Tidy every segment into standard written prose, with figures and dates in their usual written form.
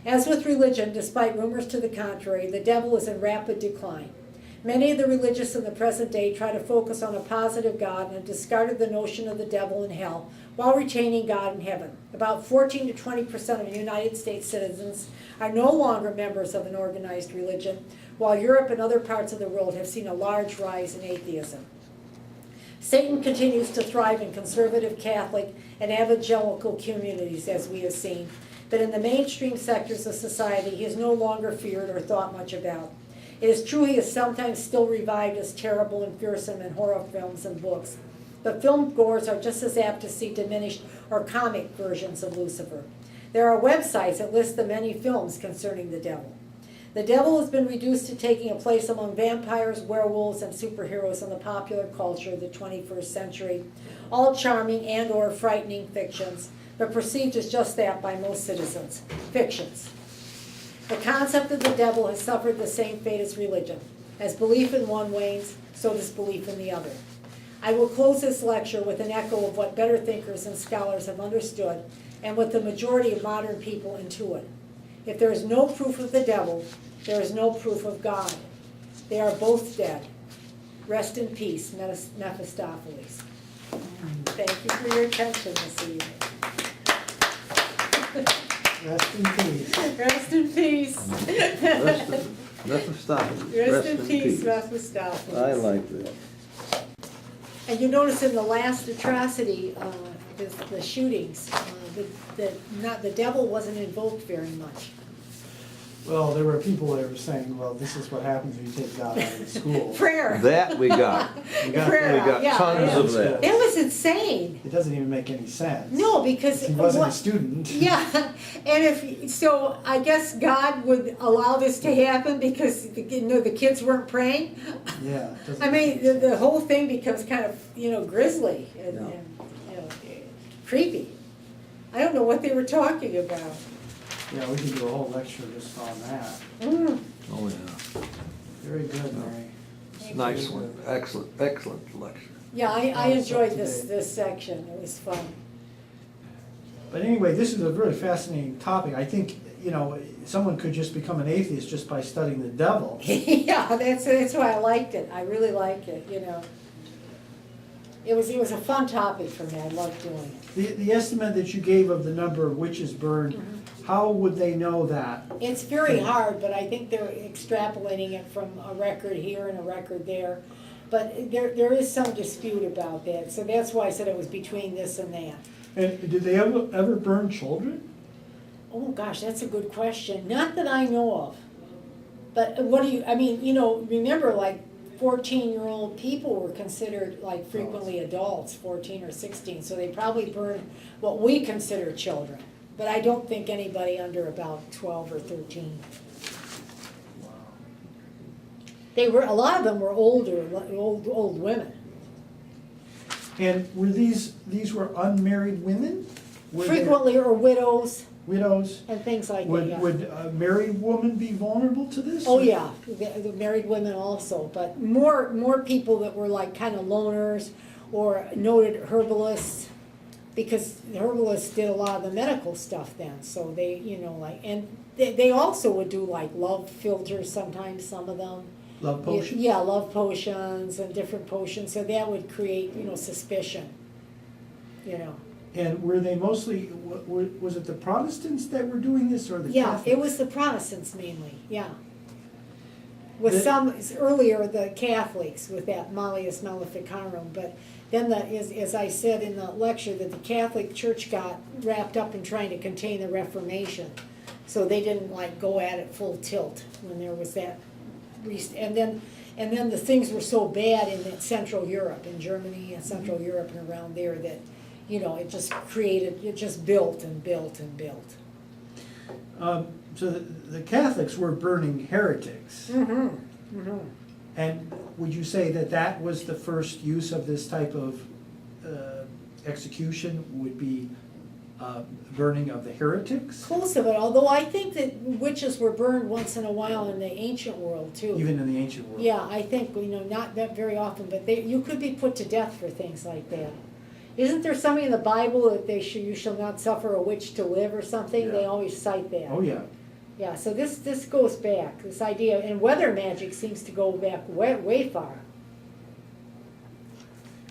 As with religion, despite rumors to the contrary, the devil is in rapid decline. Many of the religious in the present day try to focus on a positive God and have discarded the notion of the devil and hell while retaining God in heaven. About 14 to 20% of United States citizens are no longer members of an organized religion, while Europe and other parts of the world have seen a large rise in atheism. Satan continues to thrive in conservative Catholic and evangelical communities, as we have seen, but in the mainstream sectors of society he is no longer feared or thought much about. It is true he is sometimes still revived as terrible and fearsome in horror films and books, but film goers are just as apt to see diminished or comic versions of Lucifer. There are websites that list the many films concerning the devil. The devil has been reduced to taking a place among vampires, werewolves, and superheroes in the popular culture of the 21st century, all charming and or frightening fictions, but perceived as just that by most citizens, fictions. The concept of the devil has suffered the same fate as religion. As belief in one wanes, so does belief in the other. I will close this lecture with an echo of what better thinkers and scholars have understood and what the majority of modern people intuit. If there is no proof of the devil, there is no proof of God. They are both dead. Rest in peace, Mephistopheles. Thank you for your attention this evening. Rest in peace. Rest in peace. Mephistopheles. Rest in peace, Mephistopheles. I like that. And you notice in the last atrocity, the shootings, the devil wasn't invoked very much. Well, there were people that were saying, well, this is what happens when you take God out of the school. Prayer. That we got. Prayer. We got Yeah, tons yeah. of that. It was insane. It doesn't even make any sense. No, because he wasn't a student. Yeah, and if so, I guess God would allow this to happen because the kids weren't praying. Yeah. it doesn't I make mean, any the sense. whole thing becomes kind of Yeah. grisly and creepy. I don't know what they were talking about. Yeah, we could do a whole lecture just on that. Mm. Oh, yeah. Very good, Mary. It's a nice one. Excellent, excellent lecture. Yeah, I Oh, it's enjoyed up to this date. section. It was fun. But anyway, this is a really fascinating topic. I think, someone could just become an atheist just by studying the devil. Yeah, that's why I liked it. I really liked it. It was a fun topic for me. I loved doing it. The estimate that you gave of the number of witches burned, how would they know that? It's very hard, but I think they're extrapolating it from a record here and a record there. But there is some dispute about that, so that's why I said it was between this and that. And did they ever burn children? Oh gosh, that's a good question. Not that I know of. But remember like 14-year-old people were considered like frequently adults, 14 or 16, so they probably burned what we consider children. But I don't think anybody under about 12 or 13. A lot of them were older, old women. And were these were unmarried women? Were they Frequently, or widows widows? and things like that. Would Yeah. would a married woman be vulnerable to this? Oh yeah, the married women also, but more people that were like kind of loners or noted herbalists, because the herbalists did a lot of the medical stuff then. So they, and they also would do like love filters sometimes. Some of them. Love potions? Yeah, love potions and different potions. So that would create suspicion. And were they mostly, was it the Protestants that were doing this or the Yeah, Catholics? it was the Protestants mainly, yeah. With The- some, earlier the Catholics with that Malleus Maleficarum, but then as I said in the lecture, that the Catholic Church got wrapped up in trying to contain the Reformation. So they didn't like go at it full tilt when there was that, and then the things were so bad in Central Europe, in Germany and Central Europe and around there that, it just built and built and built. So the Catholics were burning heretics. Mm-hmm. Mm-hmm. And would you say that was the first use of this type of execution, would be burning of the heretics? Close of it, although I think that witches were burned once in a while in the ancient world too. Even in the ancient world? Yeah, I think, not that very often, but you could be put to death for things like that. Isn't there something in the Bible that you shall not suffer a witch to live or something? Yeah. They always cite that. Oh, yeah. Yeah, so this goes back, this idea, and weather magic seems to go back way far.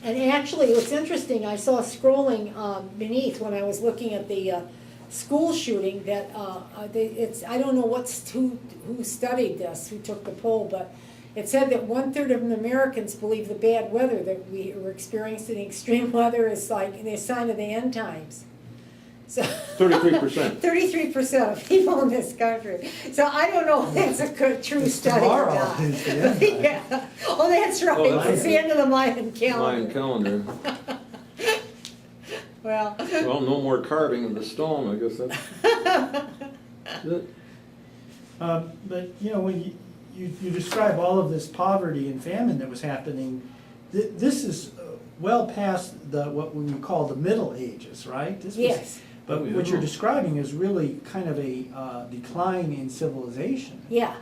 And actually, what's interesting, I saw scrolling beneath when I was looking at the school shooting that I don't know who studied this, who took the poll, but it said that 1/3 of Americans believe the bad weather that we were experiencing, extreme weather, is like a sign of the end times. So 33%. 33% of people in this country. So I don't know if that's a good, true It's study or tomorrow not. is the end time. Yeah. Oh, that's right. Oh, that's It's the end of the Mayan calendar. Mayan calendar. Well. Well, no more carving of the stone, I guess that's it. But, you know, when you describe all of this poverty and famine that was happening, this is well past what we would call the Middle Ages, right? This was, Yes. but Oh, yeah. what you're describing is really kind of a decline in civilization. Yeah.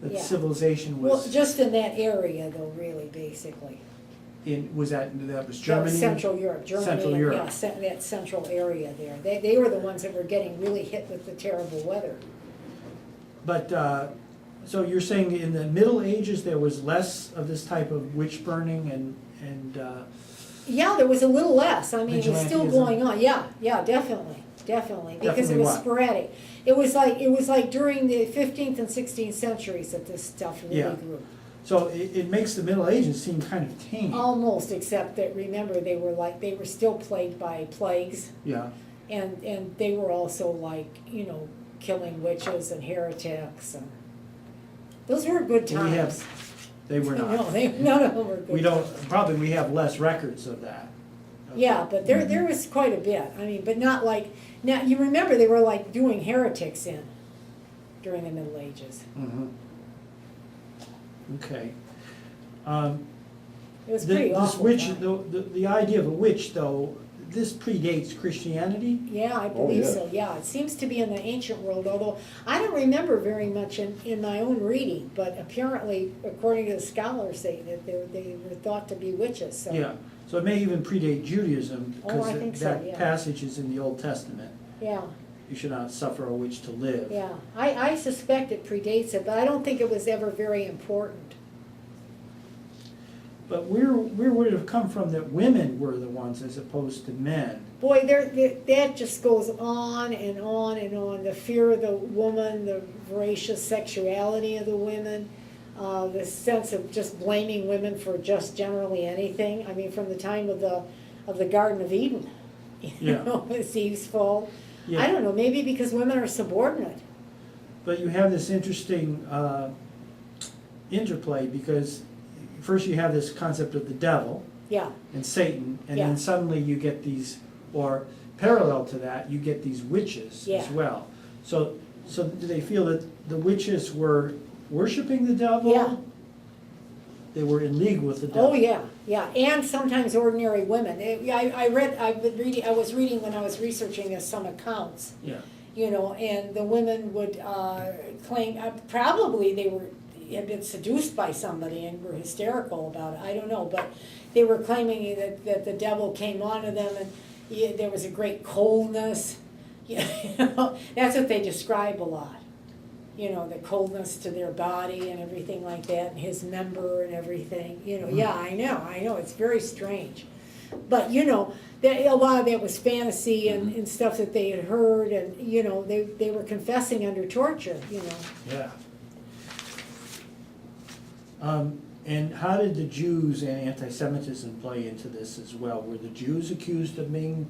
That Yeah. civilization Well, was just in that area though, really, basically. was Germany? That was Central Europe, Germany, Central and, Europe. yeah, that central area there. They were the ones that were getting really hit with the terrible weather. But, so you're saying in the Middle Ages, there was less of this type of witch burning and Yeah, there was a little less. I mean, it was still Vigilantism. going on. Yeah, definitely, because Definitely it was what? sporadic. It was like during the 15th and 16th centuries that this stuff really Yeah. grew. so it makes the Middle Ages seem kind of tame. Almost, except that remember they were still plagued by plagues, Yeah, and they were also like killing witches and heretics, and those were good Well, we times. they were No, not. none of them were good. We don't, times. probably we have less records of that. Yeah, but there was quite a bit. I mean, but not like now. You remember they were like doing heretics in during the Middle Ages. Mhm. Okay. It was pretty This awful. witch, time. the idea of a witch, though, this predates Christianity? Yeah, I believe yeah. so. Yeah, it seems to be in the ancient world. Although I don't remember very much in my own reading, but apparently, according to the scholars, they were thought to be witches. So. Yeah, so it may even predate Judaism, Oh, I because think so, that yeah. passage is in the Old Testament. Yeah, You should not suffer a witch to live. yeah. I suspect it predates it, but I don't think it was ever very important. But where would it have come from that women were the ones as opposed to men? Boy, that just goes on and on and on. The fear of the woman, the voracious sexuality of the women, the sense of just blaming women for just generally anything. I mean, from the time of the Garden of Eden, Yeah. it's Eve's fault. Yeah. I don't know, maybe because women are subordinate. But you have this interesting interplay, because first you have this concept of the devil Yeah, and Satan, and Yeah. then suddenly you get these, or parallel to that, you get these witches Yeah. as well. So do they feel that the witches were worshiping the devil? Yeah. They were in league with the devil? oh yeah, yeah, and sometimes ordinary women. I was reading when I was researching this, some accounts. Yeah. And the women would claim, probably had been seduced by somebody and were hysterical about it, I don't know, but they were claiming that the devil came onto them and there was a great coldness, that's what they describe a lot. The coldness to their body and everything like that, and his member and everything, yeah, I know, it's very strange. But, a lot of that was fantasy and stuff that they had heard, and, they were confessing under torture, Yeah. And how did the Jews and anti-Semitism play into this as well? Were the Jews accused of being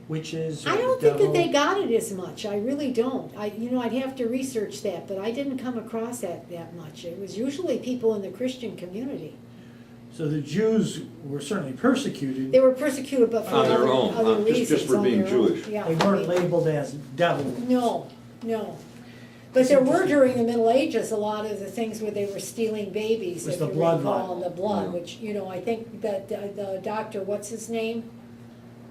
witches or I don't the think that they devil? got it as much, I really don't. I'd have to research that, but I didn't come across that much. It was usually people in the Christian community. So the Jews were certainly persecuted. They were persecuted, but for On their other, own, other just reasons. for on being their own. Jewish. Yeah, They weren't labeled as devil. No. But there were during the Middle Ages a lot of the things where they were stealing babies, Was if the you blood recall, libel. the blood, Yeah. which, I think that the doctor, what's his name?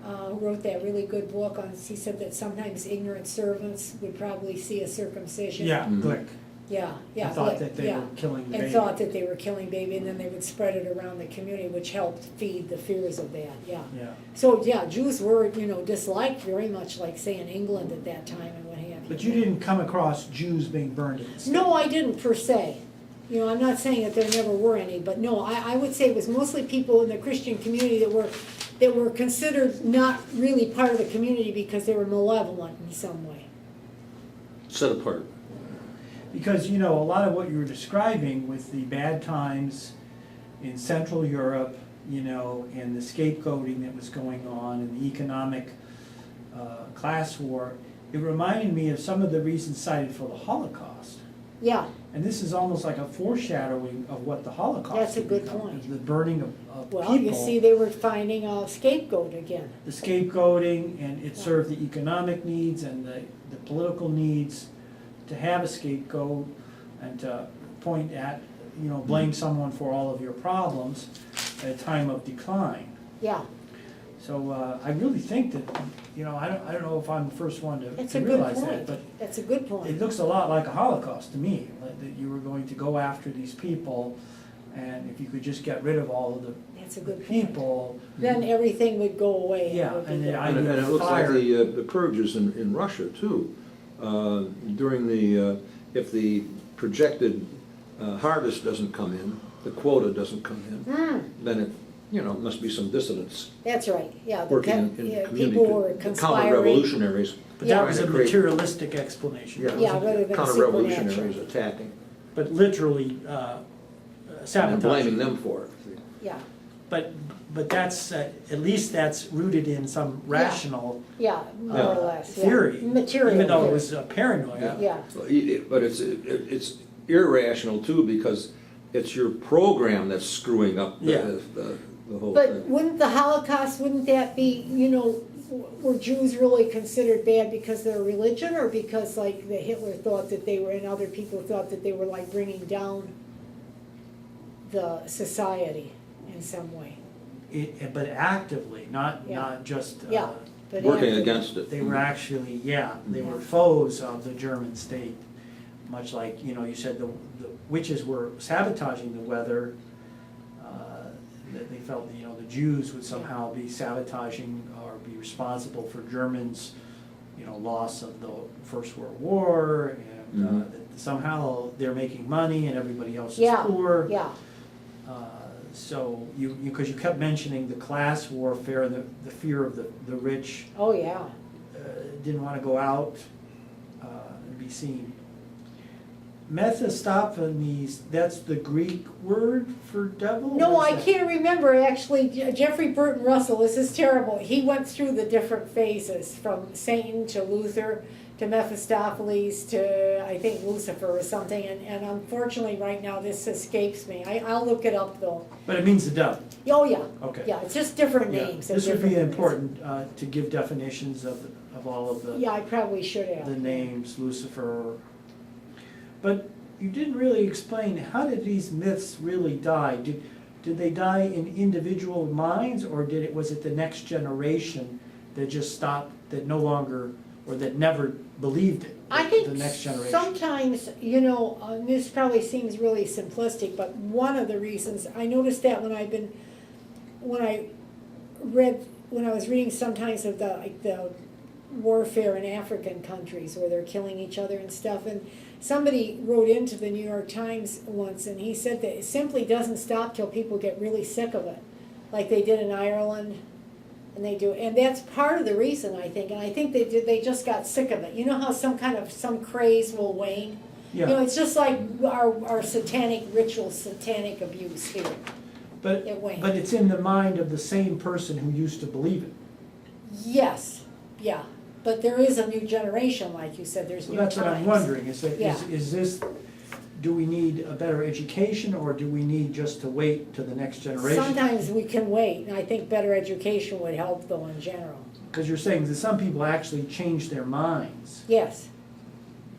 Who wrote that really good book on, he said that sometimes ignorant servants would probably see a circumcision. Yeah, Mhm. Glick. Yeah, I thought Glick, that they yeah. were killing the And baby. thought that they were killing baby, and then they would spread it around the community, which helped feed the fears of that, yeah. Yeah. So, yeah, Jews were, disliked very much, like, say, in England at that time and what have But you didn't come across Jews being burned at the stake? No, I didn't per se. You know, I'm not saying that there never were any, but no, I would say it was mostly people in the Christian community that were considered not really part of the community because they were malevolent in some way. Set apart. Because, you know, a lot of what you were describing with the bad times in Central Europe, you know, and the scapegoating that was going on and the economic class war, it reminded me of some of the reasons cited for the Holocaust. Yeah, And this is almost like a foreshadowing of what the Holocaust That's a would good become, point. The burning of well, people. you see, they were finding a scapegoat again. The scapegoating, and it served the economic needs and the political needs to have a scapegoat and to point at, you know, blame someone for all of your problems at a time of decline. Yeah, So I really think that, you know, I don't know if I'm the first one that's to a good realize that, point. but That's a good it point. looks a lot like a Holocaust to me, like that you were going to go after these people, and if you could just get rid of all of That's a the good point. people. Then everything would go away. and it Yeah, would be and good. I- And it looks like fire. the purges in Russia too. During the, if the projected harvest doesn't come in, the quota doesn't come in, then it, you know, must be some dissidents That's right, yeah. the working pe- in yeah, the community. people were The conspiring. counter-revolutionaries. But that Yeah. was a trying to create- materialistic explanation. That Yeah, was a- rather than Counter-revolutionaries supernatural. attacking But literally and sabotage. blaming them for it. Yeah, But that's, at least that's rooted in some rational yeah, more Yeah. or less. yeah. theory. Material. Even though it theory. was paranoia. Yeah, But it's irrational too, because it's your program that's screwing up Yeah. the whole but thing. wouldn't the Holocaust, wouldn't that be, you know, were Jews really considered bad because of their religion, or because like the Hitler thought that they were, and other people thought that they were like bringing down the society in some way? But actively, not Yeah. just. Yeah. But Working after- against it. They were actually, they were Yeah. foes of the German state. Much like, you know, you said the witches were sabotaging the weather. That they felt, you know, the Jews would somehow be sabotaging or be responsible for Germans, you know, loss of the First World War, and Mhm. that somehow they're making money and everybody else is Yeah, poor. yeah, So because you kept mentioning the class warfare, the fear of the rich oh, yeah. didn't want to go out and be seen. Mephistopheles, that's the Greek word for devil? No, What's I that? can't remember, actually. Jeffrey Burton Russell, this is terrible. He went through the different phases, from Satan to Luther to Mephistopheles to, I think, Lucifer or something, and unfortunately, right now, this escapes me. I'll look it up, though. But it means the devil. Oh, yeah. Okay. Yeah, it's just different Yeah. names. and This would be different- important to give definitions of all of the Yeah, I probably should have. the names, Lucifer. But you didn't really explain, how did these myths really die? Did they die in individual minds, or was it the next generation that just stopped, that no longer, or that never believed it? I think The next generation. sometimes, you know, this probably seems really simplistic, but one of the reasons, I noticed that when I was reading sometimes of the warfare in African countries where they're killing each other and stuff, and somebody wrote into the New York Times once, and he said that it simply doesn't stop till people get really sick of it, like they did in Ireland. And that's part of the reason, I think, and I think they just got sick of it. You know how some craze will wane? You know, Yeah, it's just like our satanic ritual, satanic abuse here. but it wanes. it's in the mind of the same person who used to believe it. Yes, yeah, but there is a new generation, like you said, there's Well, new that's what I'm times. wondering, is that, Yeah. is this, do we need a better education, or do we need just to wait to the next generation? Sometimes we can wait, and I think better education would help though in general. Because you're saying that some people actually change their minds. Yes,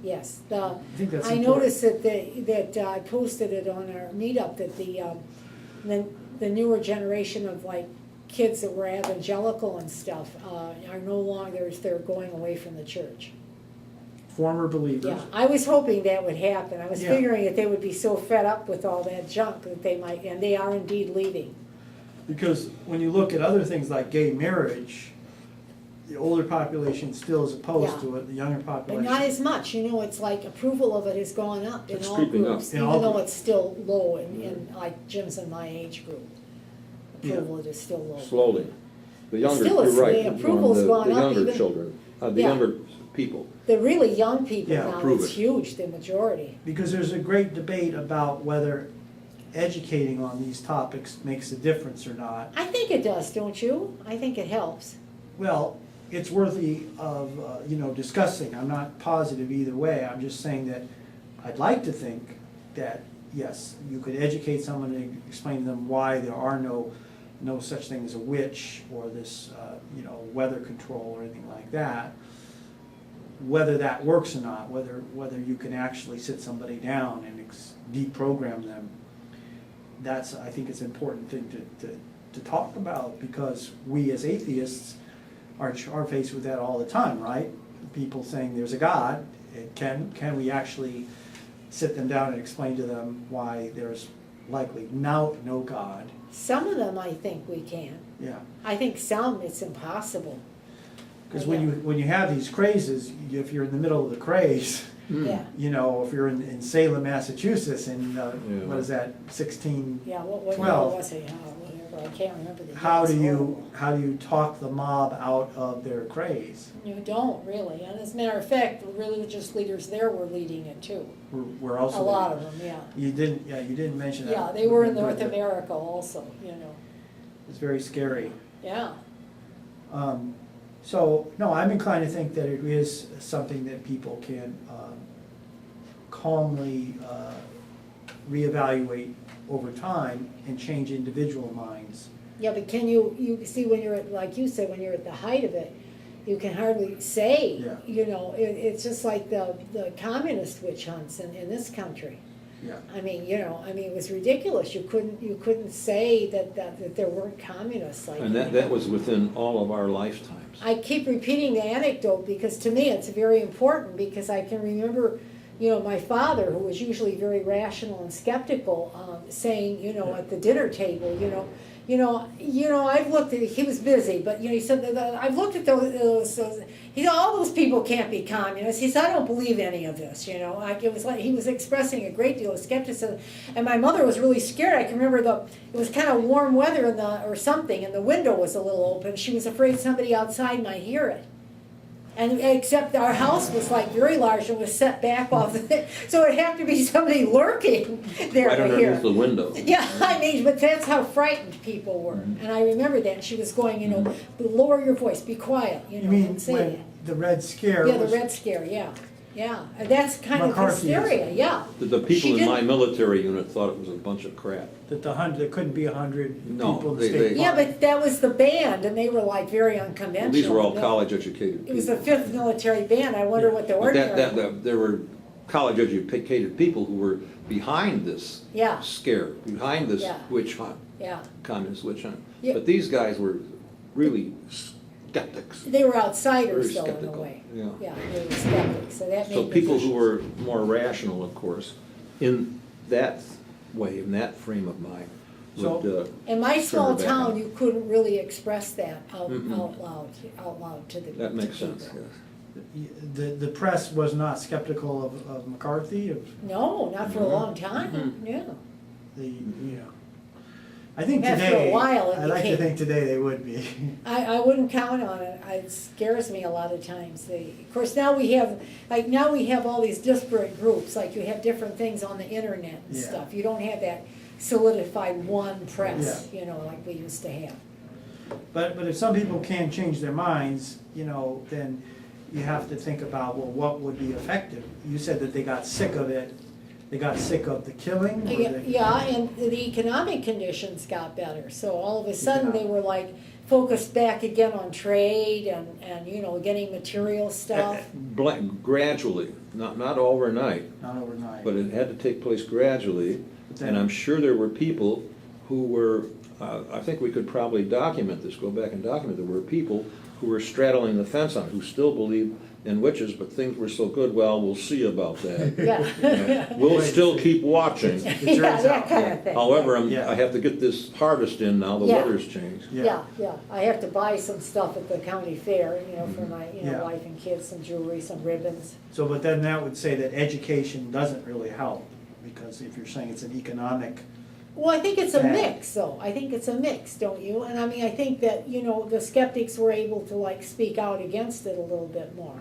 yes. I think that's I important. noticed that I posted it on our meetup, that the newer generation of like kids that were evangelical and stuff are no longer, they're going away from the church. Former believers. Yeah, I was hoping that would happen. I was Yeah. figuring that they would be so fed up with all that junk that they might, and they are indeed leaving. Because when you look at other things like gay marriage, the older population still is opposed Yeah. to it, the younger But population. not as much, it's like approval of it has gone up in It's all creeping up. groups, In even all though groups. it's still low in like Jim's and my age group. Yeah. Approval is still low. Slowly. The younger, Still, you're right, the Norm, approval's gone the up younger even- children, the Yeah. younger people. The really young people Yeah, now, approve it's it. huge, the majority. Because there's a great debate about whether educating on these topics makes a difference or not. I think it does, don't you? I think it helps. Well, it's worthy of, discussing. I'm not positive either way. I'm just saying that I'd like to think that, yes, you could educate someone and explain to them why there are no such thing as a witch or this, weather control or anything like that. Whether that works or not, whether you can actually sit somebody down and deprogram them, I think it's an important thing to talk about, because we as atheists are faced with that all the time, right? People saying there's a God. Can we actually sit them down and explain to them why there's likely no God? Some of them, I think we can. Yeah, I think some, it's impossible. because when you have these crazes, if you're in the middle of the craze, Yeah, if you're in Salem, Massachusetts, in what is that, yeah, what year 12. was it? Whatever, I can't remember the year. How It's do horrible. you talk the mob out of their craze? You don't really, and as a matter of fact, the religious leaders there were leading it too. We're also A lot of them, yeah. You didn't mention that. Yeah, they were in Good, North but America also, It's very scary. yeah. So, no, I'm inclined to think that it is something that people can calmly reevaluate over time and change individual minds. Yeah, but can you see when you're at, like you said, when you're at the height of it, you can hardly say, Yeah. it's just like the communist witch hunts in this country. Yeah. I mean, it was ridiculous. You couldn't say that there weren't communists like And that was within all of our lifetimes. I keep repeating the anecdote because to me it's very important, because I can remember, my father, who was usually very rational and skeptical, saying, at the dinner table, I've looked at, he was busy, but, he said, I've looked at those he said, all those people can't be communists. He said, I don't believe any of this, Like, it was like he was expressing a great deal of skepticism. And my mother was really scared. I can remember it was kind of warm weather or something, and the window was a little open. She was afraid somebody outside might hear it. And except our house was like very large and was set back off, so it'd have to be somebody lurking there Right to hear. underneath the window. Yeah, but that's how frightened people were. And I remember that. And she was going, lower your voice, be quiet, You mean and say when that. the Red Scare Yeah, the was- Red Scare, yeah. Yeah, and that's kind of McCarthyism. hysteria, yeah. The She people in my didn't- military unit thought it was a bunch of crap. that there couldn't be 100 No, people in the they- state. they- Yeah, but that was the band, and they were like very unconventional. These were all college-educated It was the people. 5th military band. I wonder what the But ordinary. there were college-educated people who were behind this Yeah. scare, behind this Yeah. witch hunt, Yeah, communist witch hunt. Yeah. But these guys were really skeptics. they were outsiders Very though, in a skeptical, way. yeah. Yeah, they were skeptics, so that made. So people who positions. were more rational, of course, in that way, in that frame of mind, would, In my small turn it back town, on. you couldn't really express that out Mm-mm. loud to the. That makes to sense, people. yes. The press was not skeptical of McCarthy, No, not for a Mhm. long time, Mhm. yeah. I think After a today, while, it I'd like to became- think today they would be. I wouldn't count on it. It scares me a lot of times. Of course, now we have all these disparate groups, like you have different things on the internet and Yeah. stuff. You don't have that solidified one press, like we used to have. But if some people can change their minds, then you have to think about, well, what would be effective? You said that they got sick of it. They got sick of the killing? or Yeah, and the economic conditions got better. So all of a sudden, Yeah. they were like focused back again on trade and getting material stuff. Gradually, not overnight, Not overnight. but it had to take place gradually. But then- And I'm sure there were people who were I think we could probably document this, go back and document there were people who were straddling the fence on it, who still believe in witches, but things were so good, well, we'll see about that. Yeah. We'll still keep watching. Yeah, that kind of thing. However, Yeah. I have to get this harvest in now, the Yeah. weather's changed. Yeah, yeah, I have to buy some stuff at the county fair, you know, for my, Yeah. wife and kids, some jewelry, some ribbons. So, but then that would say that education doesn't really help, because if you're saying it's an economic, Well, I think it's a Yeah. mix, though. I think it's a mix, don't you? And I mean, I think that, the skeptics were able to like speak out against it a little bit more.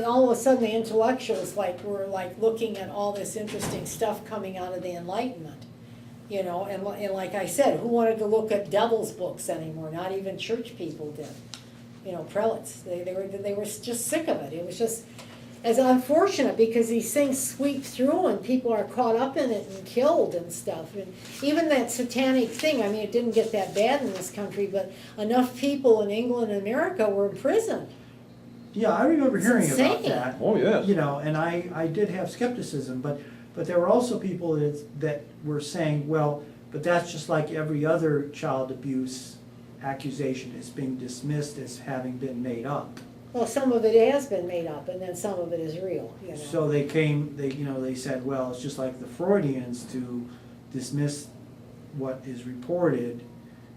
All of a sudden the intellectuals were looking at all this interesting stuff coming out of the Enlightenment. And like I said, who wanted to look at devil's books anymore? Not even church people did. Prelates, they were just sick of it. It was just, as unfortunate, because these things sweep through and people are caught up in it and killed and stuff. And even that satanic thing, I mean, it didn't get that bad in this country, but enough people in England and America were imprisoned. yeah, I remember It's hearing about insane. that. Oh, yes. And I did have skepticism, but there were also people that were saying, well, but that's just like every other child abuse accusation is being dismissed as having been made up. Well, some of it has been made up, and then some of it is real, So they said, well, it's just like the Freudians to dismiss what is reported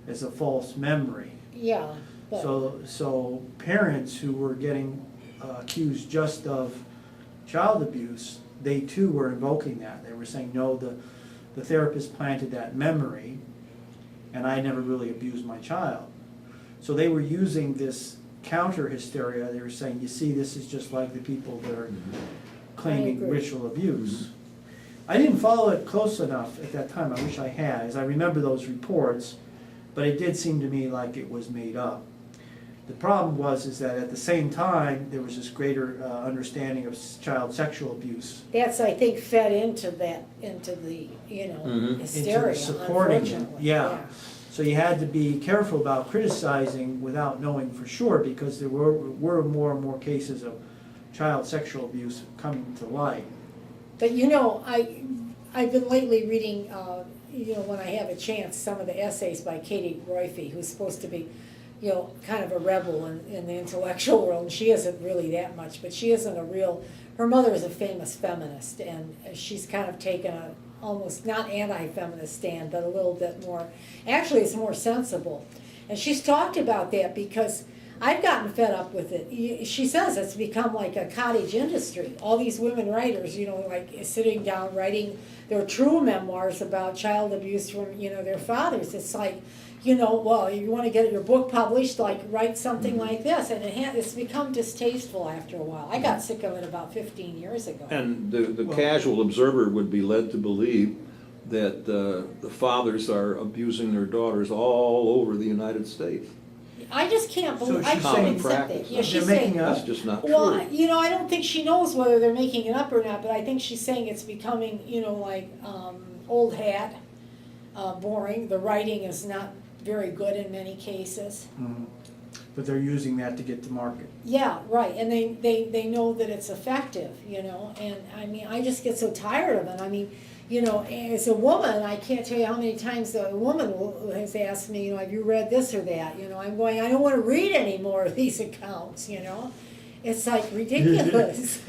as a false memory. Yeah, but, So parents who were getting accused just of child abuse, they too were invoking that. They were saying, no, the therapist planted that memory, and I never really abused my child. So they were using this counter hysteria. They were saying, you see, this is just like the people that are claiming agree. ritual abuse. I didn't follow it close enough at that time. I wish I had, as I remember those reports, but it did seem to me like it was made up. The problem is that at the same time, there was this greater understanding of child sexual abuse. that's, I think, fed into the, Mhm. hysteria, Into supporting it, unfortunately. yeah. So you had to be careful about criticizing without knowing for sure, because there were more and more cases of child sexual abuse coming to light. But I've been lately reading, when I have a chance, some of the essays by Katie Roiphe, who's supposed to be, kind of a rebel in the intellectual world, and she isn't really that much, but she isn't her mother is a famous feminist, and she's kind of taken a almost not anti-feminist stand, but a little bit more, actually it's more sensible. And she's talked about that because I've gotten fed up with it. She says it's become like a cottage industry. All these women writers, sitting down writing their true memoirs about child abuse from, their fathers. It's like, well, you want to get your book published, write something like this. And it's become distasteful after a while. I got sick of it about 15 years ago. And the casual observer would be led to believe that the fathers are abusing their daughters all over the United States. I just can't believe, So I she's can't saying accept practice. that. Yeah, she's They're making saying, up. That's just not well, true. I don't think she knows whether they're making it up or not, but I think she's saying it's becoming, old hat, boring. The writing is not very good in many cases. Mhm. But they're using that to get to market. Yeah, right, and they know that it's effective, and I mean, I just get so tired of it. I mean, as a woman, I can't tell you how many times a woman has asked me, have you read this or that? I'm going, I don't want to read any more of these accounts, It's like ridiculous.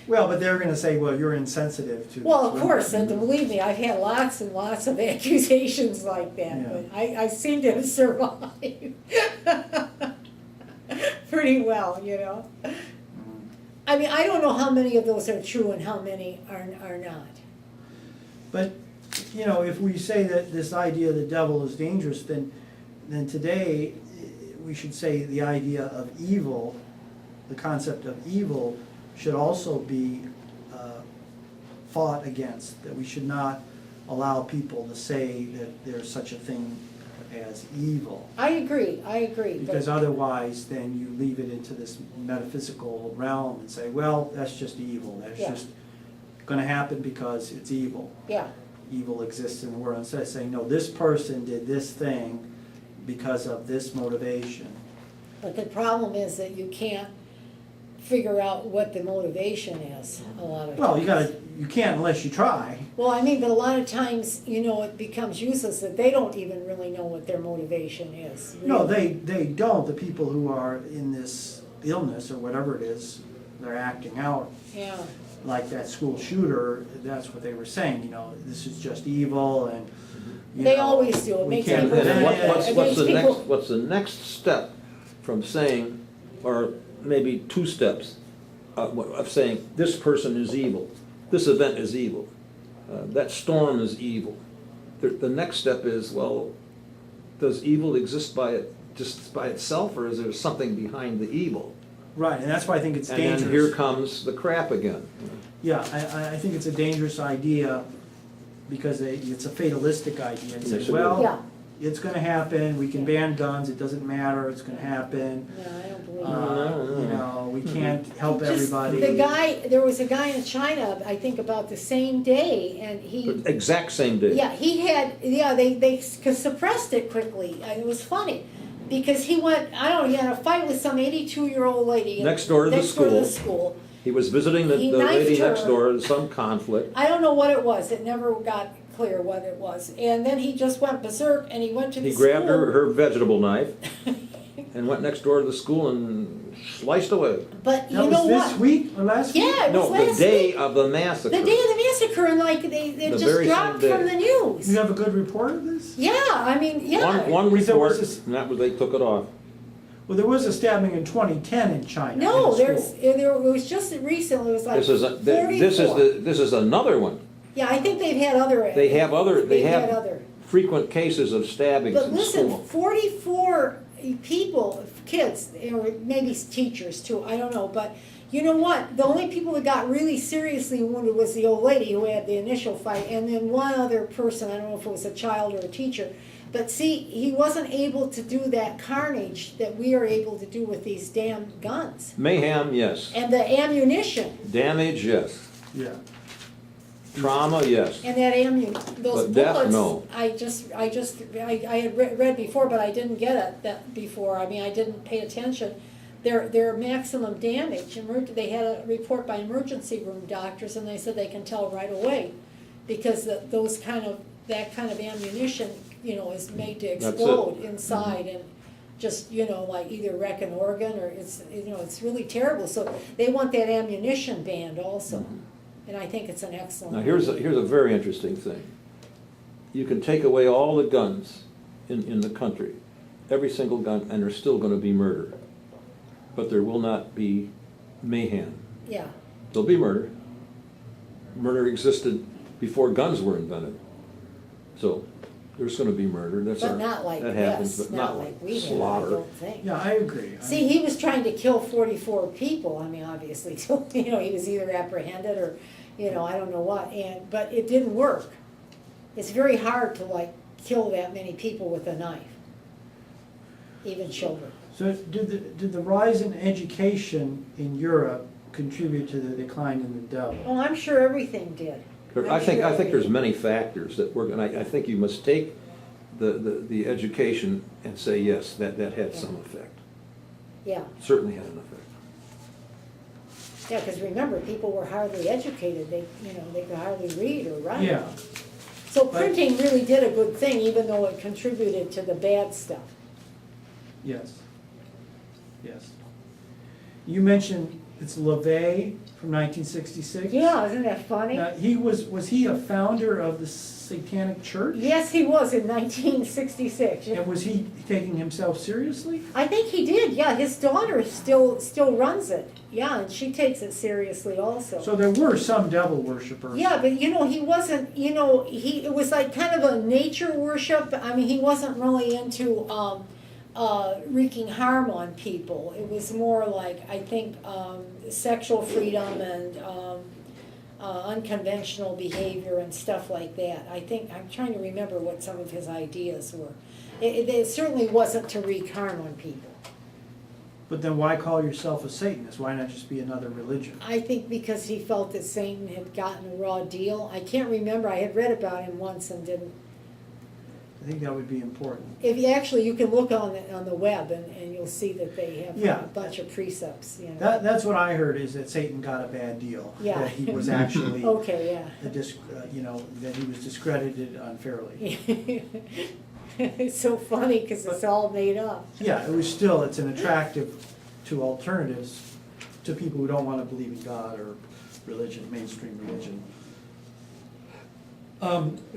Well, but they're gonna say, well, you're insensitive to. Well, of this course, women. and believe me, I've had lots and lots of accusations like that, Yeah. but I seem to have survived pretty well, Mhm. I mean, I don't know how many of those are true and how many are not. But, if we say that this idea of the devil is dangerous, then today we should say the idea of evil, the concept of evil, should also be fought against, that we should not allow people to say that there's such a thing as evil. I agree, Because otherwise, then you leave it into this metaphysical realm and say, well, that's just evil, that's Yeah. just gonna happen because it's evil. yeah, Evil exists in the world, instead of saying, no, this person did this thing because of this motivation. but the problem is that you can't figure out what the motivation is a lot of times. Well, you can't unless you try. Well, I mean, but a lot of times, it becomes useless that they don't even really know what their motivation is. No, really. they don't. The people who are in this illness or whatever it is, they're acting out. Yeah. Like that school shooter, that's what they were saying, this is just evil and, They always do. It we makes can't people And then prevent it. what's the next step from saying, or maybe two steps, of saying, this person is evil, this event is evil, that storm is evil. The next step is, well, does evil exist just by itself, or is there something behind the evil? Right, and that's why I think it's And dangerous. then here comes the crap again. Yeah, I think it's a dangerous idea because it's a fatalistic idea. And Yes, say, it well, Yeah. it's gonna happen, we can ban guns, it doesn't matter, it's gonna happen. No, I don't believe it. No. We can't help Just everybody. there was a guy in China, I think about the same day, and he, The exact same day. they suppressed it quickly, and it was funny. Because he had a fight with some 82-year-old lady. Next door to the school. He was visiting the He lady knifed next her. door in some conflict. I don't know what it was, it never got clear what it was. And then he just went berserk, and he went to the He school. grabbed her vegetable knife and went next door to the school and sliced away. But you That know was what? this week or last week? Yeah, it was No, the last day week. of the massacre. The day of the massacre, and it The just very same dropped day. from the news. You have a good report of this? Yeah, I mean, yeah. One Because there was report, this- and that was, they took it off. Well, there was a stabbing in 2010 in China. No, in a there's, school. it was just recently, it was like This is, 44. this is another one. Yeah, I think they've had other. They have They've had other. frequent cases of stabbings But in listen, school. 44 people, kids, or maybe teachers too, I don't know, but you know what? The only people that got really seriously wounded was the old lady who had the initial fight, and then one other person, I don't know if it was a child or a teacher. But see, he wasn't able to do that carnage that we are able to do with these damn guns. Mayhem, yes. And the ammunition, Damage, yes. Yeah. Trauma, yes. and that those But death, bullets, no. I had read before, but I didn't get it that before. I mean, I didn't pay attention. Their maximum damage. They had a report by emergency room doctors, and they said they can tell right away, because that kind of ammunition, is made to That's it. explode inside and just like either wreck an organ or it's really terrible. So they want that ammunition banned also. And I think it's an excellent. Now, here's a very interesting thing. You can take away all the guns in the country, every single gun, and there's still going to be murder. But there will not be mayhem. Yeah. There'll be murder. Murder existed before guns were invented. So there's going to be murder. But not like that happens, this, but not like we have, I slaughter. don't think. Yeah, I agree. See, he was trying to kill 44 people. I mean, obviously, so, he was either apprehended or, I don't know what. But it didn't work. It's very hard to kill that many people with a knife, even children. So did the rise in education in Europe contribute to the decline in the devil? Oh, I'm sure everything did. I think there's many factors that work, and I think you must take the education and say, yes, that had some effect. Yeah, Certainly had an effect. yeah, because remember, people were hardly educated. They could hardly read or write. Yeah. So printing really did a good thing, even though it contributed to the bad stuff. Yes. Yes. You mentioned it's LaVey from 1966. Yeah, isn't that funny? Now, was he a founder of the Satanic Church? Yes, he was in 1966. And was he taking himself seriously? I think he did. Yeah, his daughter still runs it. Yeah, and she takes it seriously also. So there were some devil worshippers. Yeah, but he wasn't. It was like kind of a nature worship. I mean, he wasn't really into wreaking harm on people. It was more like, I think, sexual freedom and unconventional behavior and stuff like that. I'm trying to remember what some of his ideas were. It certainly wasn't to wreak harm on people. But then why call yourself a Satanist? Why not just be another religion? I think because he felt that Satan had gotten a raw deal. I can't remember. I had read about him once and didn't. I think that would be important. If you actually, you can look on the web and you'll see that they have Yeah. a bunch of precepts, you know. That's what I heard, is that Satan got a bad deal. Yeah. That he was actually, Okay, yeah. that he was discredited unfairly. It's so funny because it's all made up. Yeah, it's an attractive to alternatives, to people who don't want to believe in God or religion, mainstream religion.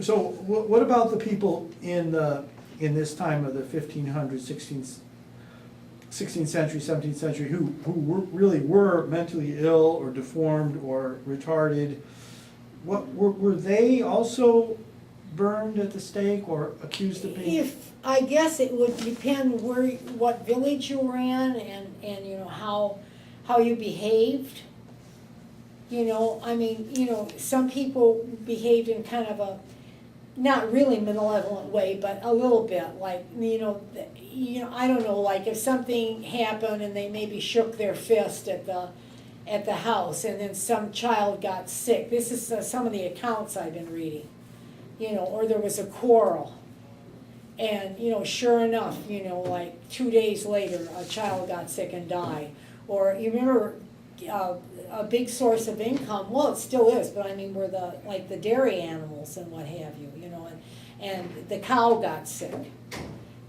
So what about the people in this time of the 1500s, 16th century, 17th century, who really were mentally ill or deformed or retarded? Were they also burned at the stake or accused of being? I guess it would depend what village you were in and you know, how you behaved. You know, I mean, you know, some people behaved in kind of a, not really malevolent way, but a little bit, like, you know, I don't know, like if something happened and they maybe shook their fist at the house and then some child got sick. This is some of the accounts I've been reading, you know, or there was a quarrel. And, you know, sure enough, you know, like 2 days later, a child got sick and died. Or you remember a big source of income, well, it still is, but I mean, were the dairy animals and what have you, you know, and the cow got sick,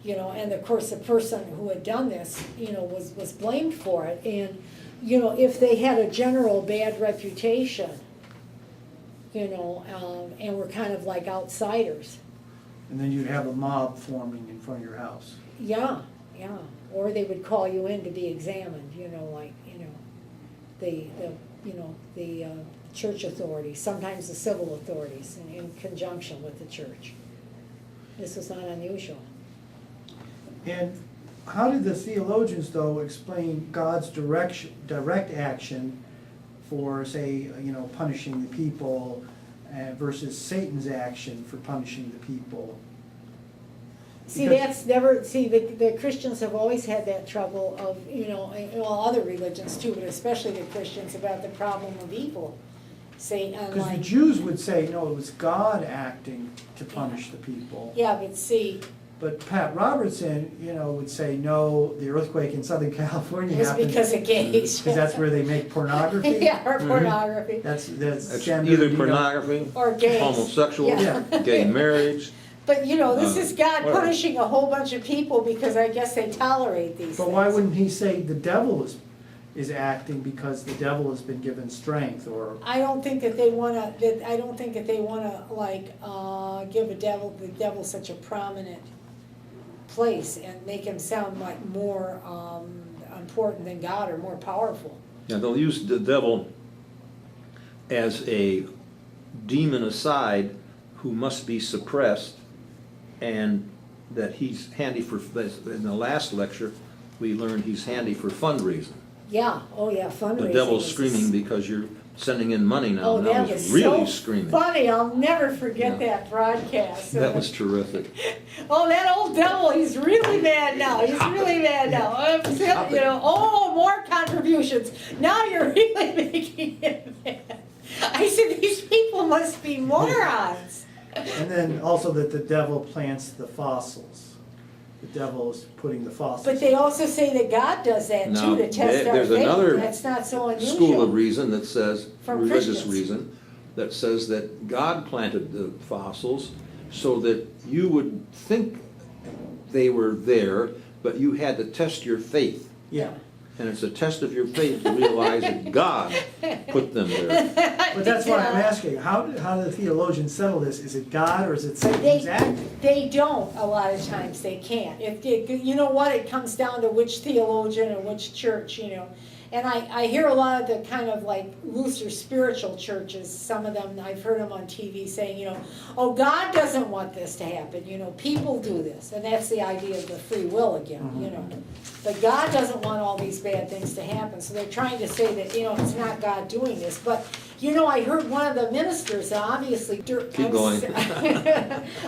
you know, and of course the person who had done this, you know, was blamed for it. And, you know, if they had a general bad reputation, you know, and were kind of like outsiders. And then you'd have a mob forming in front of your house. Yeah, yeah. Or they would call you in to be examined, you know, like, you know, the church authorities, sometimes the civil authorities, in conjunction with the church. This was not unusual. And how did the theologians, though, explain God's direct action for, say, you know, punishing the people versus Satan's action for punishing the people? See, Because- the Christians have always had that trouble of, you know, and, well, other religions too, but especially the Christians, about the problem of evil. See, Because the like, Jews would say, no, it was God acting to punish the people. yeah, but see, But Pat Robertson, you know, would say, no, the earthquake in Southern California it's happened because of gays. because that's where they make pornography. Yeah, or pornography, That's Either San Bernardino. pornography, or gays. homosexual, Yeah. gay marriage. But, you know, this is God whatever. punishing a whole bunch of people because I guess they tolerate these things. But why wouldn't he say the devil is acting because the devil has been given strength, or? I don't think that they wanna, like, give the devil such a prominent place and make him sound like more, important than God or more powerful. Yeah, they'll use the devil as a demon aside who must be suppressed, and that he's handy for, in the last lecture, we learned he's handy for fundraising. Yeah, oh yeah, fundraising. The devil's is- screaming because you're sending in money now. Oh, Now that he's was really so screaming. funny, I'll never forget Yeah. that broadcast. That was terrific. Oh, that old devil, he's really mad now, he's really mad now. Stop You it. know, oh, more contributions, now you're really making him mad. I said, these people must be morons. And then also that the devil plants the fossils. The devil is putting the fossils. But they also say that God does that Now, too, to test our there's faith. another That's not so unusual. School of reason that says, From religious Christians. reason, that says that God planted the fossils so that you would think they were there, but you had to test your faith. Yeah, And it's a test of your faith to realize that God put them there. but that's why I'm asking, how do the theologians settle this? Is it God or is it Satan's acting? They don't, a lot of times, they can't. You know what, it comes down to which theologian or which church, you know. And I hear a lot of the kind of like looser spiritual churches, some of them, I've heard them on TV saying, you know, oh, God doesn't want this to happen, you know, people do this. And that's the idea of the free will again, you know. But God doesn't want all these bad things to happen, so they're trying to say that, you know, it's not God doing this. But, you know, I heard one of the ministers, obviously, Keep going.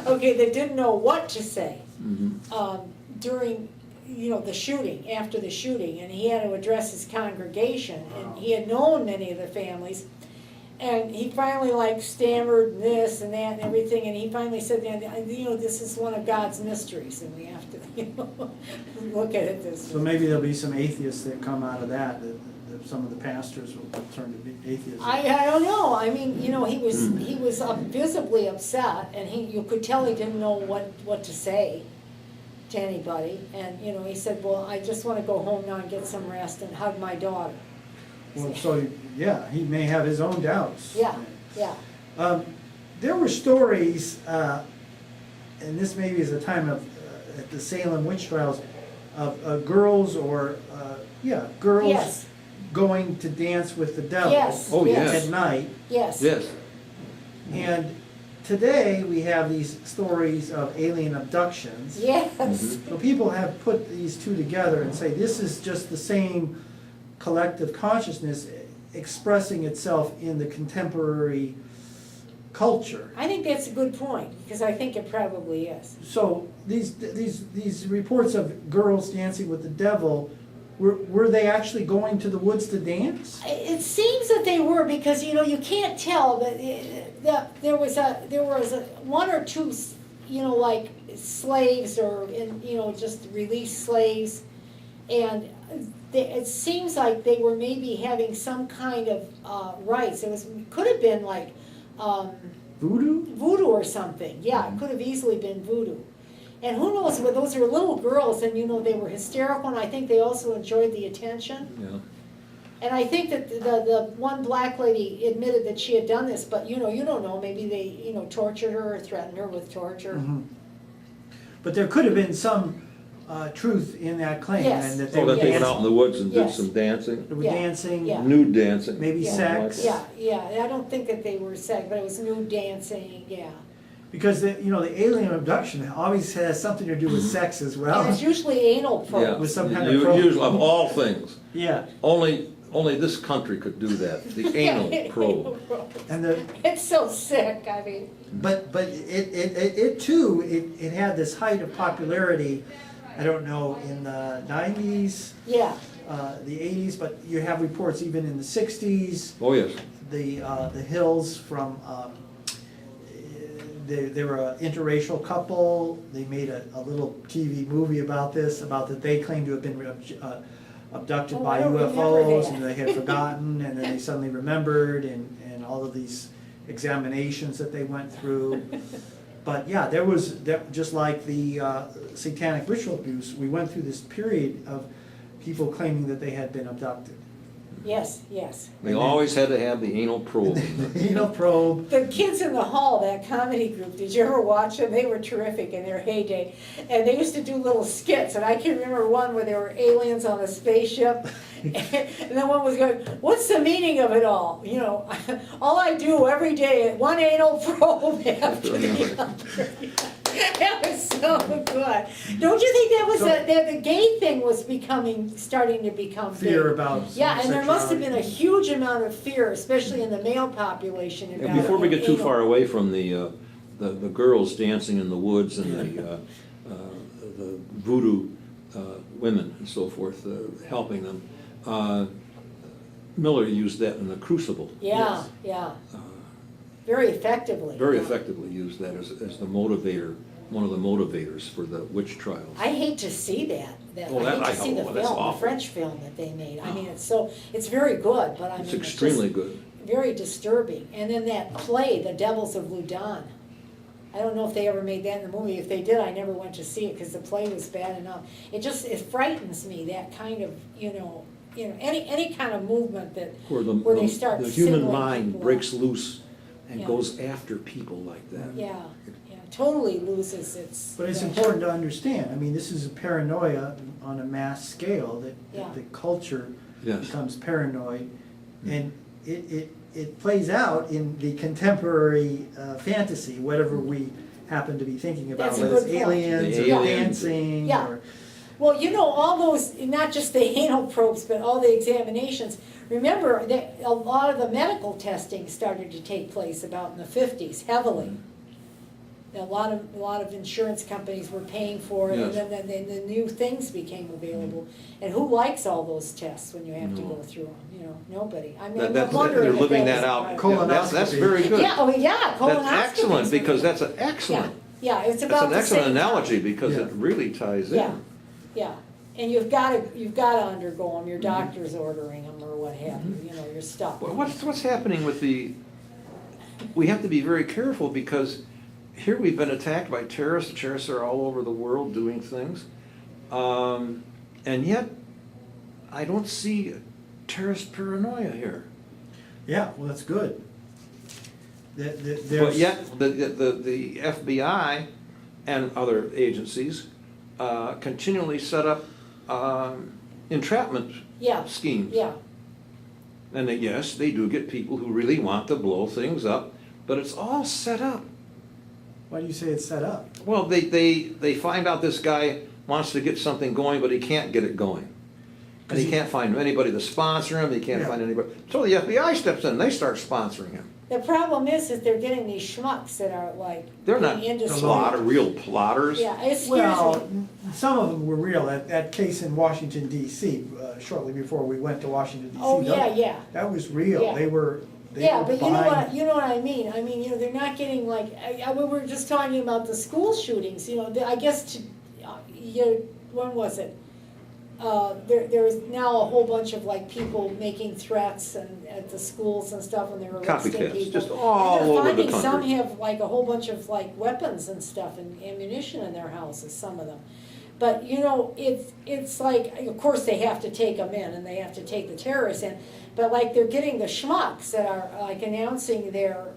okay, that didn't know what to say Mhm. during, you know, the shooting, after the shooting, and he had to address his congregation, and he had known many of the families, And he finally like stammered this and that and everything, and he finally said, this is one of God's mysteries, and we have to, look at it this So way. maybe there'll be some atheists that come out of that some of the pastors will turn to atheism. I don't know, I mean, he was visibly upset, and you could tell he didn't know what to say to anybody, and, he said, well, I just want to go home now and get some rest and hug my daughter. Well, so, yeah, he may have his own doubts. Yeah. There were stories, and this maybe is a time of, at the Salem witch trials, of girls girls Yes. going to dance with the devil Yes. Oh, yes. yes. at night. Yes. Yes. And today we have these stories of alien abductions. Yes. So people have put these two together and say this is just the same collective consciousness expressing itself in the contemporary culture. I think that's a good point, because I think it probably is. So these reports of girls dancing with the devil, were they actually going to the woods to dance? It seems that they were, because you can't tell, but there was one or two like slaves or just released slaves, and it seems like they were maybe having some kind of rites. Could have been like Voodoo? or something. Yeah, it could have easily been voodoo. And who knows, but those are little girls, and they were hysterical, and I think they also enjoyed the attention. Yeah. And I think that the one black lady admitted that she had done this, but you don't know, maybe they, tortured her or threatened her with torture. Mhm. But there could have been some truth in that claim. Yes. And that they Oh, were that they went dancing, out in the woods and did Yes. some dancing, they were Yeah. dancing, Yeah. nude dancing. maybe Yeah. sex. Yeah, I don't think that they were sex, but it was nude dancing, yeah. Because the alien abduction always has something to do with sex as well. And it's usually anal Yeah. probes. With some kind of You- probe. usually, of all things, Yeah, only this country could do that, the anal probe. and It's so sick, I mean. but it too, it had this height of popularity, I don't know, in the 90s, Yeah, the 80s, but you have reports even in the 60s, Oh, yes. the Hills from, they were an interracial couple. They made a little TV movie about this, about that they claimed to have been abducted Oh, by I don't remember UFOs, that. and they had forgotten, and then they suddenly remembered, and all of these examinations that they went through. But yeah, there was, just like the satanic ritual abuse, we went through this period of people claiming that they had been abducted. yes. They always had to have the anal probe. Anal probe. The kids in the hall, that comedy group, did you ever watch them? They were terrific in their heyday. And they used to do little skits, and I can remember one where there were aliens on a spaceship. And then one was going, what's the meaning of it all? All I do every day, one anal probe after the other. That was so good. Don't you think that was that the gay thing was starting to become Fear big? about Yeah, and there must have been a sexuality. huge amount of fear, especially in the male population. And about before we get too anal. far away from the girls dancing in the woods and the voodoo women and so forth, helping them, Miller used that in The Crucible. Yeah, yeah. Very effectively. Very effectively used that as the motivator, one of the motivators for the witch trials. I hate to see that. Oh, I hate to see the that's film, the awful. French film that they made. I mean, it's very good, but I mean, It's it's extremely just good. very disturbing. And then that play, The Devils of Loudun. I don't know if they ever made that in the movie. If they did, I never went to see it because the play was bad enough. It frightens me, that kind of, any kind of movement that, where they start the human singling mind people breaks out. loose and Yeah. goes after people like that. Yeah, totally loses its. But it's yeah. important to understand, I mean, this is a paranoia on a mass scale, Yeah. that the culture Yes. becomes paranoid, and it plays out in the contemporary fantasy, whatever we happen to be thinking about, That's a whether it's good point. aliens The or aliens. dancing, Yeah. or, Well, all those, not just the anal probes, but all the examinations. Remember that a lot of the medical testing started to take place about in the 50s, heavily. A lot of insurance companies were paying for it, and Yes. then the new things became available. And who likes all those tests when you have to No. go through them, you know, nobody. I mean, That- I'm that's, wondering they're if living was that a out. part- That's very good. Yeah, oh, yeah, colonoscopies. That's excellent, because that's an excellent, Yeah, it's that's about an the excellent same time. analogy, because Yeah. it really ties Yeah, in. yeah, and you've gotta undergo them, Mm-hmm. your doctor's ordering them or what have you, you know, you're stuck. What's happening with we have to be very careful, because here we've been attacked by terrorists. Terrorists are all over the world doing things. And yet, I don't see terrorist paranoia here. Yeah, well, that's good. But There's, yet, the FBI and other agencies continually set up entrapment Yeah, schemes. yeah, And yes, they do get people who really want to blow things up, but it's all set up. why do you say it's set up? Well, they find out this guy wants to get something going, but he can't get it going. And he can't find anybody to sponsor him, he can't Yeah. find anybody. So the FBI steps in, they start sponsoring him. the problem is that they're getting these schmucks that are like. They're not real plotters. Yeah, it scares Well, me. some of them were real. That case in Washington DC, shortly before we went to Washington DC. Oh, yeah. That was real. Yeah. They were Yeah, but you know buying- you know what I mean, you know, they're not getting like, we were just talking about the school shootings, you know, I guess when was it? There's now a whole bunch of like people making threats and at the schools and stuff when they're arresting Copycats, people. just all And over they're the finding some country. have like a whole bunch of like weapons and stuff and ammunition in their houses, some of them. But you know, it's like, of course they have to take them in and they have to take the terrorists in, but like they're getting the schmucks that are like announcing their.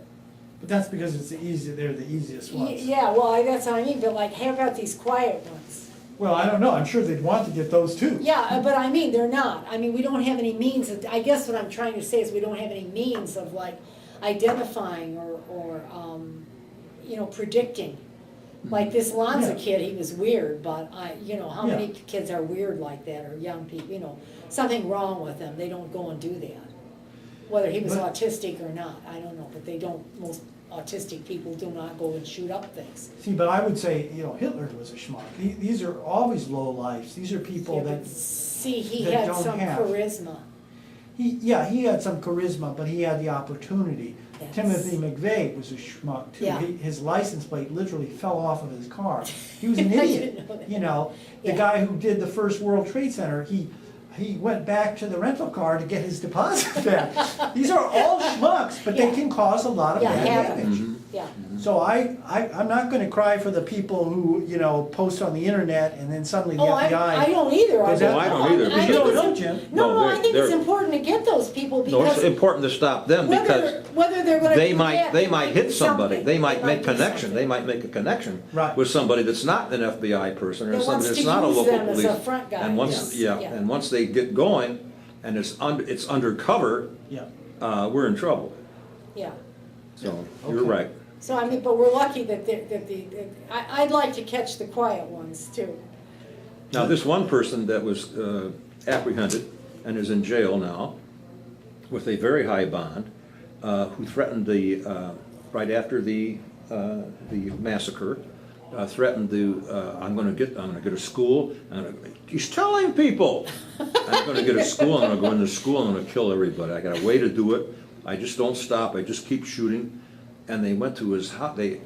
But that's because they're the easiest ones. Yeah, well, that's what I mean, but like, how about these quiet ones? Well, I don't know. I'm sure they'd want to get those too. Yeah, but I mean, they're not. I mean, we don't have any means of, I guess what I'm trying to say is we don't have any means of like identifying or you know, predicting. Like this Lanza Yeah. kid, he was weird, but you know, how many Yeah. kids are weird like that, or young people, you know, something wrong with them, they don't go and do that. Whether he was But- autistic or not, I don't know, but they don't, most autistic people do not go and shoot up things. See, but I would say, you know, Hitler was a schmuck. These are always low lives. These are people Yeah, that but see, he that had don't some have. charisma. he had some charisma, but he had the opportunity. Yes. Timothy McVeigh was a schmuck too. Yeah. His license plate literally fell off of his car. He was an I idiot. didn't know that. You know, the Yeah. guy who did the first World Trade Center, he went back to the rental car to get his deposit back. These are all schmucks, but they Yeah. can cause a lot of Yeah, bad havoc. damage. Yeah, So I'm not gonna cry for the people who, you know, post on the internet and then suddenly the oh, I FBI. don't either. Goes out- I don't either, I because- think You don't it's- know, Jim. No, No, I think it's they're- important to get those people No, it's because important to stop them, because whether they're gonna they do might, that, they might hit do somebody, something. they might make do connection, something. they might make a connection Right. with somebody that's not an FBI person, or That somebody wants that's to not a use local them as police. a front guy, And once, yes, yeah, yeah. and once they get going, and it's undercover, Yeah. we're in trouble. Yeah, So, you're Okay. right. so I mean, but we're lucky that I'd like to catch the quiet ones too. Now, this one person that was apprehended and is in jail now with a very high bond, who threatened right after the massacre, threatened I'm gonna get a school, and he's telling people, I'm gonna get a school, I'm gonna go into school, I'm gonna kill everybody. I got a way to do it. I just don't stop, I just keep shooting. And they went to his house, they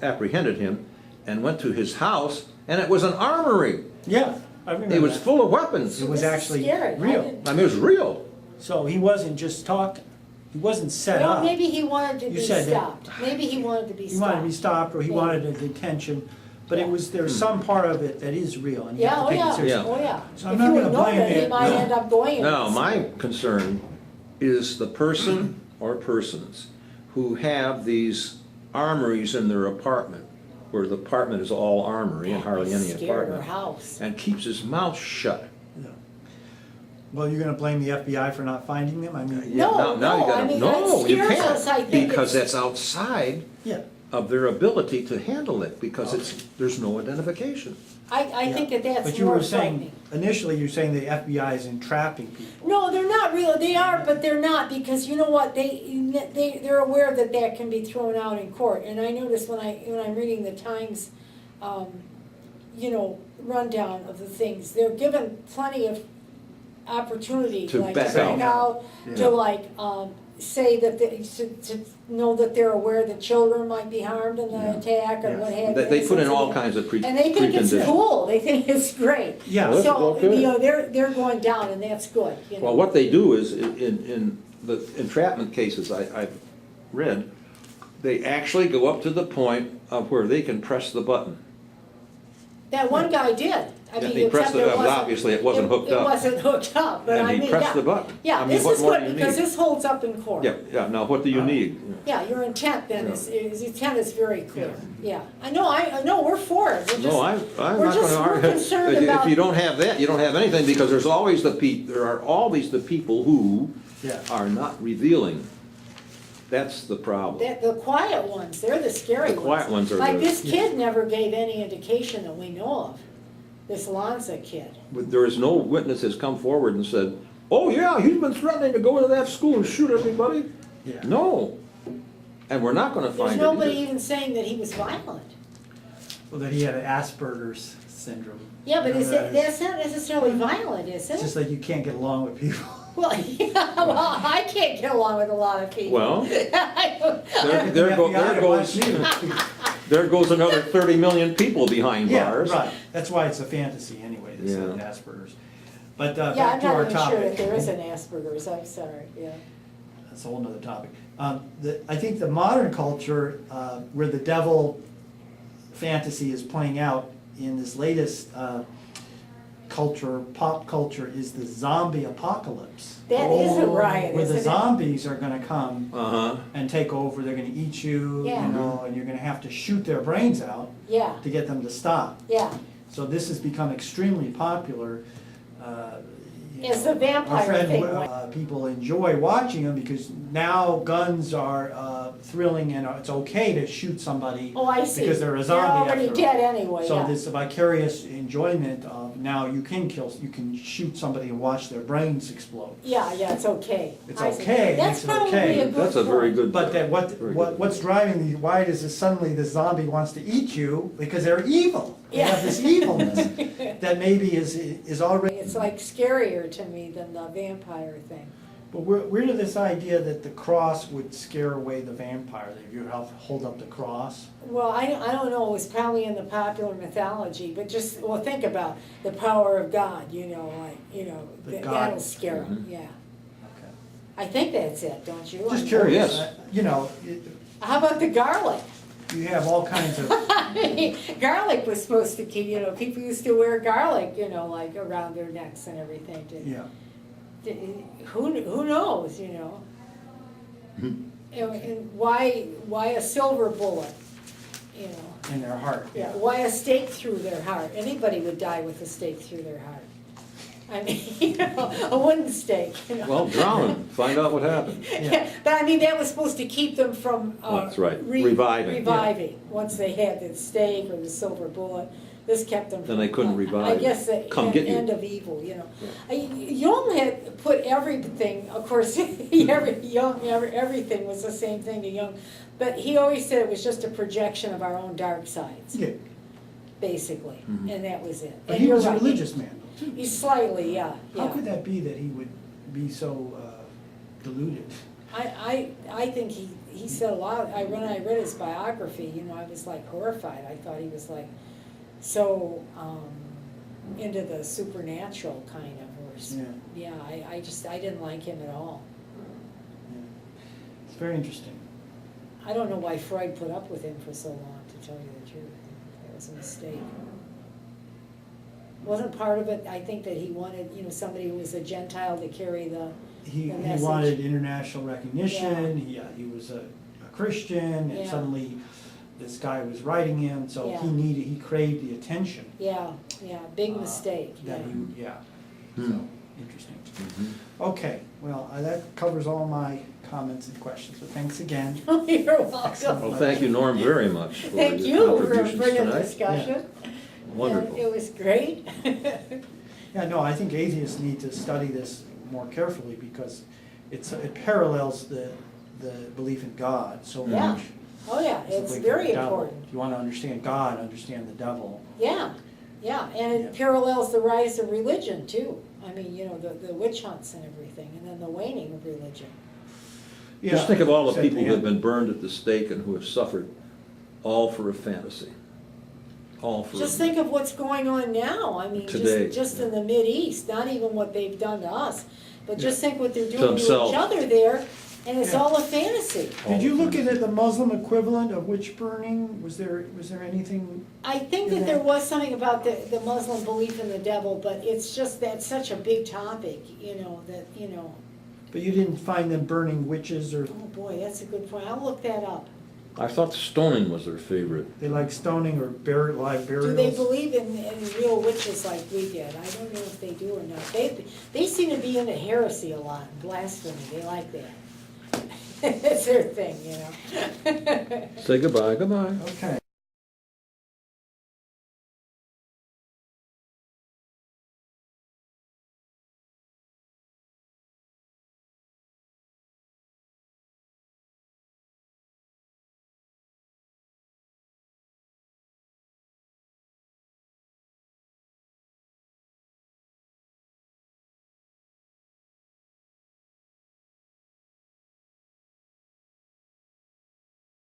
apprehended him and went to his house, and it was an armory. Yeah, I remember It was that. full of weapons. It was This is actually scary. I real. didn't- I mean, it was real. So he wasn't just talking, he wasn't set Well, up. maybe he wanted to You be said that- stopped. Maybe he wanted to be He wanted to be stopped. stopped, or he Maybe. wanted a detention, but Yeah. there's some part of it that is real, and you Yeah, have oh to take it yeah, seriously. oh yeah. So I'm If not you gonna ignore blame it, he it. might No. end up going. Now, my concern is the person or persons who have these armories in their apartment, where the apartment is all armory and hardly any Scared apartment, her house. and keeps his mouth shut. Yeah. Well, you're gonna blame the FBI for not finding them? I mean, Yeah, No, now you no, gotta- I mean, no, that you scares can't, us, I think because it's- that's outside yeah, of their ability to handle it, because there's no identification. I think that that's But you more were saying, frightening. initially you're saying the FBI is entrapping people. No, they're not real, they are, but they're not, because you know what, they're aware that that can be thrown out in court. And I notice when I'm reading the Times, you know, rundown of the things, they're given plenty of opportunity, To like, back to back out, Yeah. to like, say that to know that they're aware that children might be harmed in the attack or Yes. what have you. They put in all And kinds of and they think it's preconditions. cool, they think it's great. Yeah. Well, that's So, okay. you know, they're going down, and that's good, you know. Well, what they do is, in the entrapment cases I've read, they actually go up to the point of where they can press the button. That one guy did. I Yeah, mean, he pressed except it it up. wasn't. Obviously, it wasn't hooked up. It wasn't hooked up, but And I he mean, pressed yeah. the button. Yeah, I mean, this what is more good, do you because need? this holds up in court. Yeah, now what do you need? Yeah, your intent then is intent is very clear. Yeah, I know, we're for it. We're No, just- I'm we're not just- gonna we're argue. concerned If about- you don't have that, you don't have anything, because there are always the people who Yeah. are not revealing. That's the problem. The quiet ones, they're the scary ones. The quiet ones are Like the- this kid never gave any indication that we know of, this Lanza kid. But there is no witness has come forward and said, oh yeah, he's been threatening to go into that school and shoot everybody. Yeah. No. And we're not gonna There's find it nobody either. even saying that he was violent. Well, that he had Asperger's syndrome. Yeah, but You know, that that's not necessarily violent, is It's it? just like you can't get along with people. Well, yeah, well, I can't get along with a lot of people. Well, I don't- there goes another 30 million people behind Yeah, bars. right. That's why it's a fantasy anyway, to say Yeah. Asperger's. But Yeah, back I'm to our not even sure that topic. there is an Asperger's, I'm sorry, yeah. That's a whole nother topic. I think the modern culture, where the devil fantasy is playing out in this latest pop culture, is the zombie apocalypse. That is a riot, Where the isn't it? zombies are gonna come Uh-huh. and take over, they're gonna eat you, Yeah. you know, and you're gonna have to shoot their brains out Yeah, to get them to stop. yeah. So this has become extremely popular. You It's know, the vampire our friend, thing. people enjoy watching them because now guns are thrilling, and it's okay to shoot somebody Oh, I see. because they're a They're zombie already after dead all. anyway, So yeah. this vicarious enjoyment of now you can shoot somebody and watch their brains explode. Yeah, it's okay. It's I see. okay, That's makes it probably okay. a good That's a very point. good. But that very good. what's driving the, why does this suddenly the zombie wants to eat you? Because they're evil. They Yeah. have this evilness that maybe is already. It's like scarier to me than the vampire thing. But where did this idea that the cross would scare away the vampire, that you have to hold up the cross? Well, I don't know, it was probably in the popular mythology, but just, well, think about the power of God, you know, like, you know, The God. that'll scare them, yeah. Okay. I think that's it, don't you? Just I mean, curious, yes. you know, How about the garlic? you have all kinds of, Garlic was supposed to keep, you know, people used to wear garlic, you know, like around their necks and everything. yeah. Who knows, you know? And why a silver bullet, you know? In their heart. Yeah, why a stake through their heart? Anybody would die with a stake through their heart. I mean, you know, a wooden stake, you know? Well, drown them, find out what happened. Yeah, but I mean, that was supposed to keep them from. That's right, reviving. Reviving, once they had the stake or the silver bullet, this kept them from. Then they couldn't revive. I guess the Come get you. end of evil, you know. Jung had put everything, of course, everything was the same thing to Jung, but he always said it was just a projection of our own dark sides, Yeah, basically, Mhm. and that was it. but And he you're was a right, religious man, though, too. He's slightly, yeah, How yeah. could that be that he would be so deluded? I think he said a lot, when I read his biography, you know, I was like horrified. I thought he was like so into the supernatural kind of, Yeah. I didn't like him at all. Yeah. It's very interesting. I don't know why Freud put up with him for so long, to tell you the truth. That was a mistake. Wasn't part of it, I think that he wanted, you know, somebody who was a Gentile to carry the He message. wanted international recognition, he was a Christian, and Yeah. suddenly this guy was writing him, so Yeah. he craved the attention. Yeah, big mistake, yeah. That he, yeah, Hmm. so, interesting. Mhm. Okay, well, that covers all my comments and questions. But thanks again. You're welcome. Excellent. Well, thank you, Norm, very much for Thank your you for contributions bringing the tonight. discussion. Wonderful. It was great. Yeah, no, I think atheists need to study this more carefully because it parallels the belief in God so Yeah. much. Oh, yeah, as the it's belief in very the devil. important. If you want to understand God, understand the devil. Yeah, yeah, and it Yeah. parallels the rise of religion too. I mean, you know, the witch hunts and everything, and then the waning of religion. Just think of all the Said people who have the been burned at the stake and who have suffered, all for a fantasy. All for. Just think of what's going on now. I mean, Today. just in the Mideast, not even what they've done to us, but just think what they're doing to each themselves. other there, and it's Yeah. all a fantasy. Did you look at the Muslim equivalent of witch burning? Was there anything? I think that there was something about the Muslim belief in the devil, but it's just that's such a big topic, you know, that, you know, But you didn't find them burning witches, or oh boy, that's a good point. I'll look that up. I thought stoning was their favorite. they like stoning or live burials? Do they believe in real witches like we did? I don't know if they do or not. They seem to be into heresy a lot, blasphemy. They like that. It's their thing, you know. Say goodbye, goodbye. Okay.